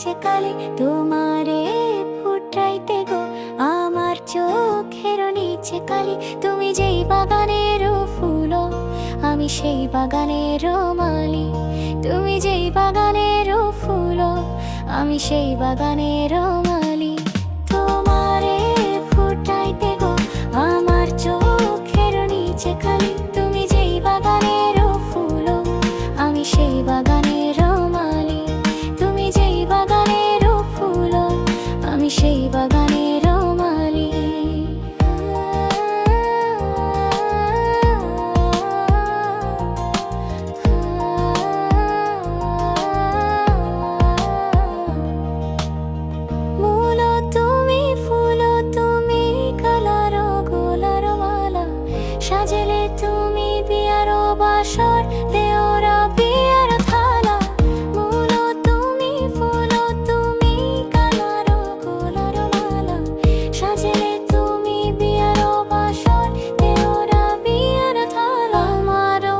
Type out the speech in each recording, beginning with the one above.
নিচে কালি তোমারে ফুটাইতে গো আমার চোখের নিচে কালি। তুমি যেই বাগানের ফুল আমি সেই বাগানের মালি। তুমি যেই বাগানের ফুল আমি সেই বাগানের মালি। তোমারে ফুটাইতে গো আমার চোখের নিচে কালি। তুমি যেই বাগানের ফুল আমি সেই বাগানের মালি। তুমি যেই বাগানের ফুল আমি সেই বাগানের মালি। মূল তুমি ফুল তুমি কালার গোলার মালা। সাজেলে তুমি বিয়ার বাসর দেওরা বিয়ার থালা। মূল তুমি ফুল তুমি কালার গোলার মালা। সাজেলে তুমি বিয়ার বাসর দেওরা বিয়ার থালা। আমারও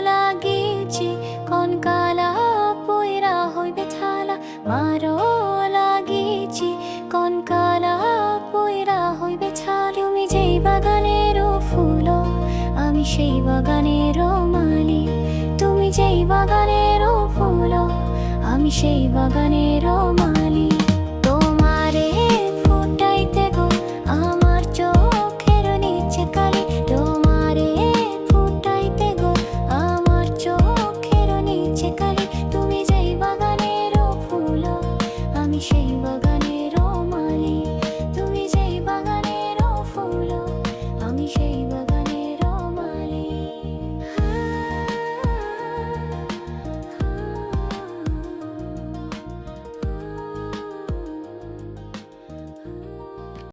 লাগিছি কোন কালা পয়রা হইবে থালা। মারো লাগিছি কোন কালা পয়রা হইবে ছালা। তুমি যেই বাগানের ফুল আমি সেই বাগানের মালি। তুমি যেই বাগানের ফুল আমি সেই বাগানের মালি।